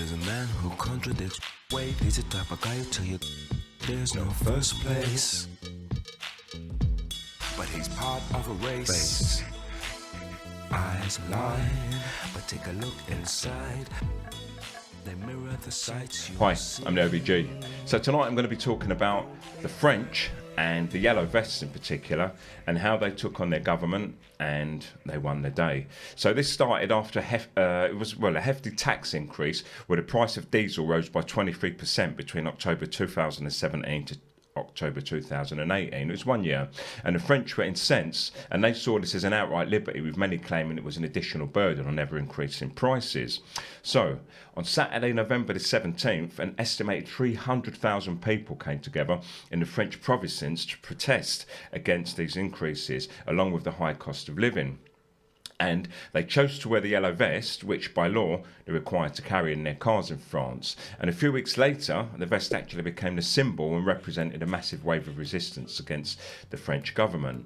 is a man who contradicts. Wait, he's the type of guy who tell you there's no first place, but he's part of a race. Eyes lie, but take a look inside. They mirror the sights you Hi, see. I'm the OBG. So tonight I'm going to be talking about the French and the Yellow Vests in particular, and how they took on their government and they won the day. So this started after a hefty tax increase, where the price of diesel rose by 23% between October 2017 to October 2018. It was 1 year, and the French were incensed, and they saw this as an outright liberty, with many claiming it was an additional burden on ever increasing prices. So on Saturday, November the 17th, an estimated 300,000 people came together in the French provinces to protest against these increases, along with the high cost of living. And they chose to wear the yellow vest, which by law they're required to carry in their cars in France. And a few weeks later, the vest actually became the symbol and represented a massive wave of resistance against the French government.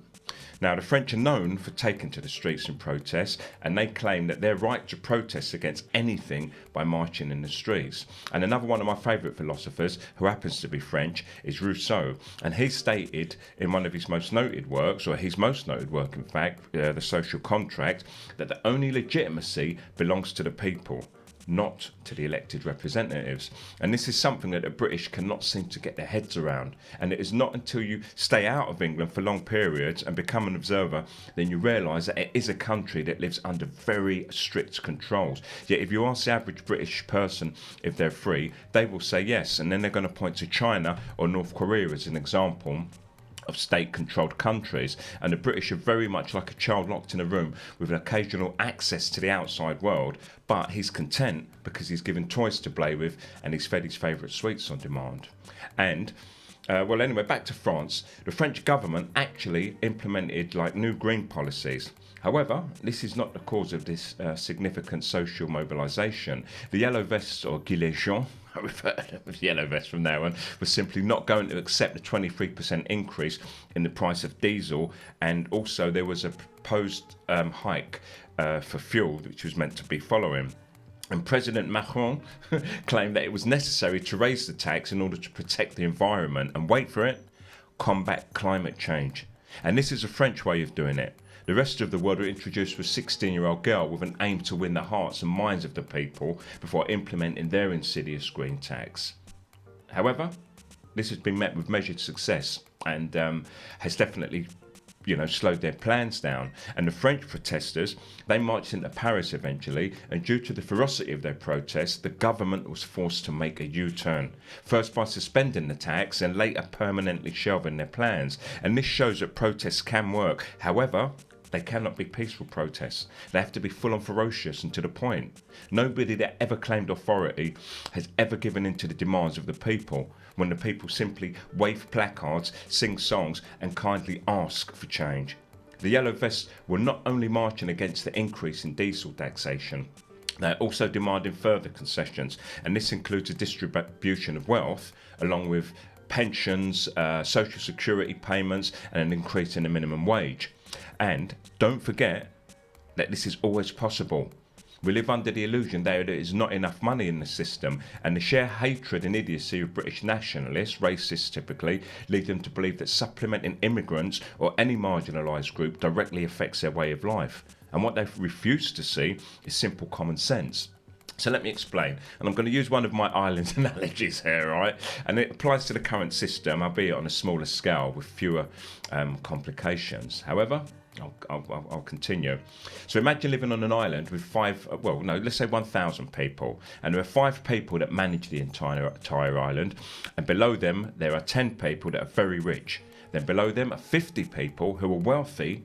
Now, the French are known for taking to the streets in protest, and they claim that their right to protest against anything by marching in the streets. And another one of my favourite philosophers, who happens to be French, is Rousseau. And he stated in one of his most noted works, or his most noted work in fact, The Social Contract, that the only legitimacy belongs to the people, not to the elected representatives. And this is something that the British cannot seem to get their heads around. And it is not until you stay out of England for long periods and become an observer, then you realise that it is a country that lives under very strict controls. Yet if you ask the average British person if they're free, they will say yes, and then they're going to point to China or North Korea as an example of state-controlled countries. And the British are very much like a child locked in a room with an occasional access to the outside world, but he's content because he's given toys to play with and he's fed his favourite sweets on demand. And anyway, back to France. The French government actually implemented new green policies. However, this is not the cause of this significant social mobilisation. The Yellow Vests, or Gilets jaunes, I refer to them as Yellow Vests from now on, was simply not going to accept the 23% increase in the price of diesel, and also there was a proposed hike for fuel, which was meant to be following. And President Macron claimed that it was necessary to raise the tax in order to protect the environment and, wait for it, combat climate change. And this is a French way of doing it. The rest of the world were introduced to a 16-year-old girl with an aim to win the hearts and minds of the people before implementing their insidious green tax. However, this has been met with measured success and has definitely slowed their plans down. And the French protesters, they marched into Paris eventually, and due to the ferocity of their protests, the government was forced to make a U-turn, first by suspending the tax and later permanently shelving their plans. And this shows that protests can work. However, they cannot be peaceful protests. They have to be full on ferocious and to the point. Nobody that ever claimed authority has ever given in to the demands of the people, when the people simply wave placards, sing songs and kindly ask for change. The Yellow Vests were not only marching against the increase in diesel taxation, they're also demanding further concessions, and this includes a distribution of wealth along with pensions, social security payments and an increase in the minimum wage. And don't forget that this is always possible. We live under the illusion there is not enough money in the system, and the sheer hatred and idiocy of British nationalists, racists typically, lead them to believe that supplementing immigrants or any marginalised group directly affects their way of life. And what they refuse to see is simple common sense. So let me explain, and I'm going to use one of my island analogies here, right? And it applies to the current system, albeit on a smaller scale with fewer complications. However, I'll continue. So imagine living on an island with let's say 1,000 people, and there are 5 people that manage the entire island, and below them there are 10 people that are very rich. Then below them are 50 people who are wealthy,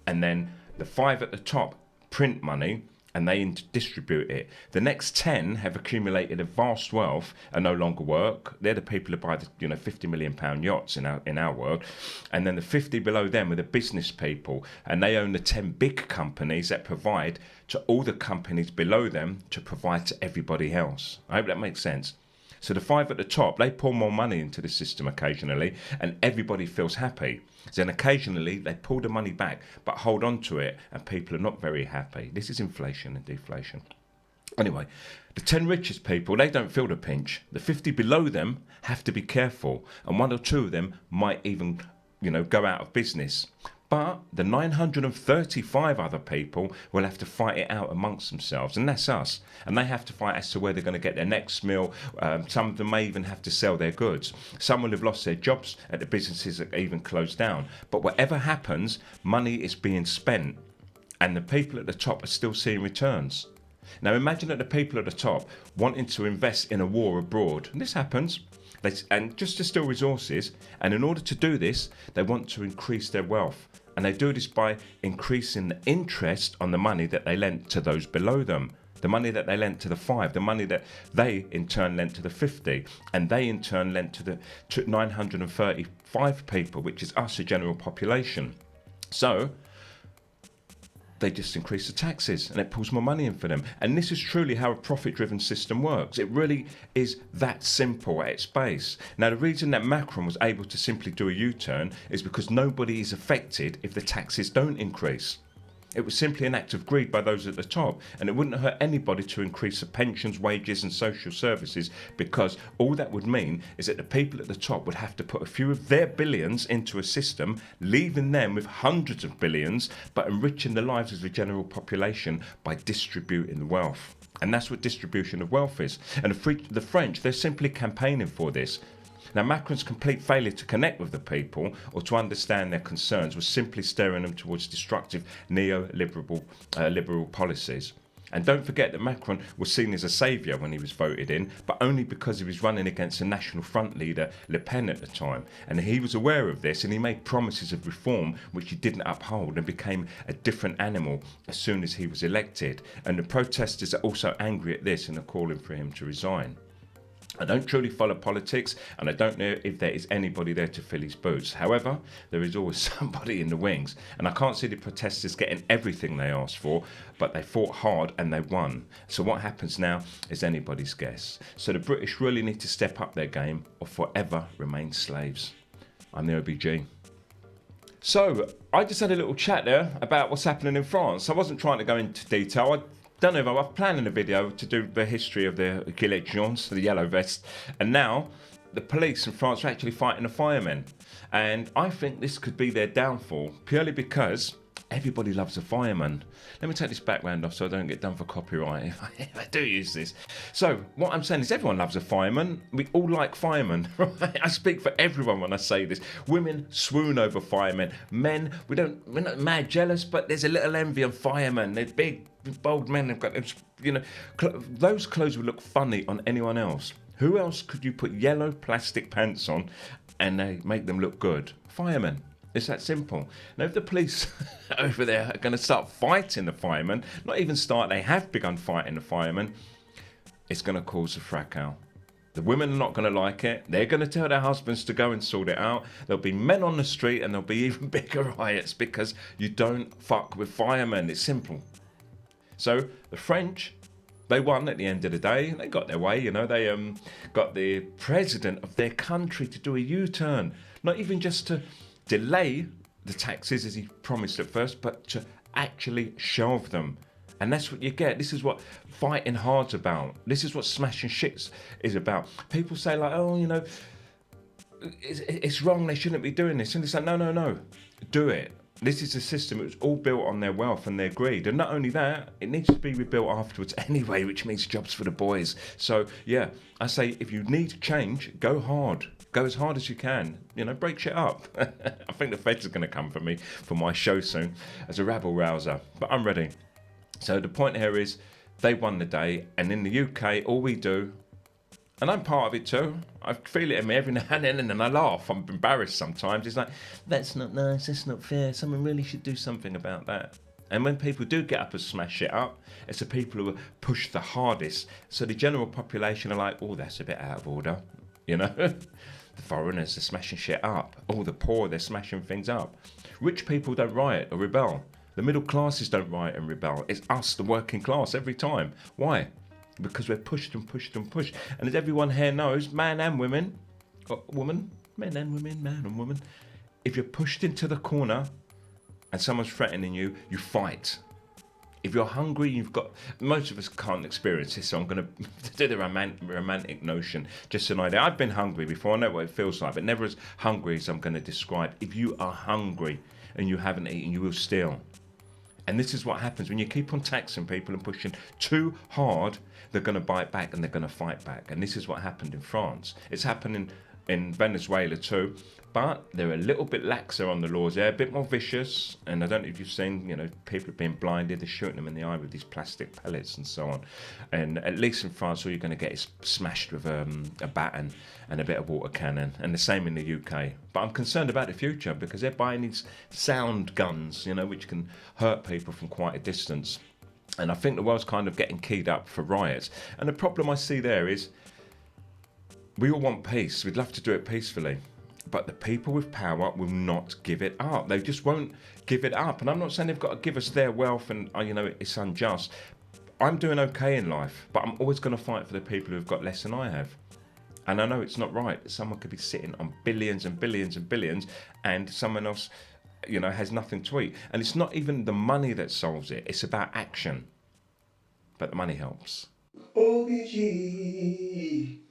and then the 5 at the top print money and they distribute it. The next 10 have accumulated a vast wealth and no longer work. They're the people who buy the £50 million yachts in our world. And then the 50 below them are the business people, and they own the 10 big companies that provide to all the companies below them to provide to everybody else. I hope that makes sense. So the 5 at the top, they pour more money into the system occasionally, and everybody feels happy. Then occasionally they pull the money back but hold on to it, and people are not very happy. This is inflation and deflation. Anyway, the 10 richest people, they don't feel the pinch. The 50 below them have to be careful, and 1 or 2 of them might even, go out of business. But the 935 other people will have to fight it out amongst themselves, and that's us. And they have to fight as to where they're going to get their next meal. Some of them may even have to sell their goods. Some will have lost their jobs at the businesses that even closed down. But whatever happens, money is being spent, and the people at the top are still seeing returns. Now imagine that the people at the top wanting to invest in a war abroad, and this happens, and just to steal resources, and in order to do this, they want to increase their wealth. And they do this by increasing the interest on the money that they lent to those below them. The money that they lent to the 5, the money that they in turn lent to the 50, and they in turn lent to the 935 people, which is us, the general population. So they just increase the taxes and it pulls more money in for them. And this is truly how a profit-driven system works. It really is that simple at its base. Now, the reason that Macron was able to simply do a U-turn is because nobody is affected if the taxes don't increase. It was simply an act of greed by those at the top, and it wouldn't hurt anybody to increase the pensions, wages and social services, because all that would mean is that the people at the top would have to put a few of their billions into a system, leaving them with hundreds of billions, but enriching the lives of the general population by distributing the wealth. And that's what distribution of wealth is. And the French, they're simply campaigning for this. Now, Macron's complete failure to connect with the people or to understand their concerns was simply steering them towards destructive liberal policies. And don't forget that Macron was seen as a saviour when he was voted in, but only because he was running against the National Front leader Le Pen at the time. And he was aware of this, and he made promises of reform which he didn't uphold, and became a different animal as soon as he was elected. And the protesters are also angry at this and are calling for him to resign. I don't truly follow politics, and I don't know if there is anybody there to fill his boots. However, there is always somebody in the wings, and I can't see the protesters getting everything they asked for, but they fought hard and they won. So what happens now is anybody's guess. So the British really need to step up their game or forever remain slaves. I'm the OBG. So I just had a little chat there about what's happening in France. I wasn't trying to go into detail. Don't know if I'm planning a video to do the history of the gilets jaunes, the yellow vest, and now the police in France are actually fighting the firemen. And I think this could be their downfall, purely because everybody loves a fireman. Let me take this background off so I don't get done for copyright if I do use this. So what I'm saying is everyone loves a fireman. We all like firemen, right? I speak for everyone when I say this. Women swoon over firemen. Men, we're not mad jealous, but there's a little envy on firemen. They're big, bold men. They've got, those clothes would look funny on anyone else. Who else could you put yellow plastic pants on and they make them look good? Firemen. It's that simple. Now, if the police over there are going to start fighting the firemen, not even start, they have begun fighting the firemen, it's going to cause a fracas. The women are not going to like it. They're going to tell their husbands to go and sort it out. There'll be men on the street, and there'll be even bigger riots because you don't fuck with firemen. It's simple. So the French, they won at the end of the day. They got their way, They got the president of their country to do a U-turn, not even just to delay the taxes as he promised at first, but to actually shelve them. And that's what you get. This is what fighting hard's about. This is what smashing shit is about. People say like, oh, it's wrong, they shouldn't be doing this. And it's like, no, do it. This is a system. It was all built on their wealth and their greed. And not only that, it needs to be rebuilt afterwards anyway, which means jobs for the boys. So, yeah, I say if you need change, go hard. Go as hard as you can. Break shit up. I think the feds are going to come for me for my show soon as a rabble rouser. But I'm ready. So the point here is they won the day. And in the UK, all we do, and I'm part of it too, I feel it in me every now and then, and then I laugh. I'm embarrassed sometimes. It's like, that's not nice, that's not fair. Someone really should do something about that. And when people do get up and smash it up, it's the people who push the hardest. So the general population are like, oh, that's a bit out of order, The foreigners are smashing shit up. All the poor, they're smashing things up. Rich people don't riot or rebel. The middle classes don't riot and rebel. It's us, the working class, every time. Why? Because we're pushed and pushed and pushed. And as everyone here knows, man and women, men and women, man and woman, if you're pushed into the corner and someone's threatening you, you fight. If you're hungry, most of us can't experience this, so I'm going to do the romantic notion, just an idea. I've been hungry before, I know what it feels like, but never as hungry as I'm going to describe. If you are hungry and you haven't eaten, you will steal. And this is what happens when you keep on taxing people and pushing too hard. They're going to bite back and they're going to fight back. And this is what happened in France. It's happening in Venezuela too, but they're a little bit laxer on the laws. They're a bit more vicious. And I don't know if you've seen, people being blinded. They're shooting them in the eye with these plastic pellets and so on. And at least in France, all you're going to get is smashed with a baton and a bit of water cannon. And the same in the UK. But I'm concerned about the future because they're buying these sound guns, which can hurt people from quite a distance. And I think the world's kind of getting keyed up for riots. And the problem I see there is we all want peace. We'd love to do it peacefully. But the people with power will not give it up. They just won't give it up. And I'm not saying they've got to give us their wealth and, it's unjust. I'm doing okay in life, but I'm always going to fight for the people who've got less than I have. And I know it's not right. Someone could be sitting on billions and billions and billions and someone else, has nothing to eat. And it's not even the money that solves it. It's about action. But the money helps. OBG.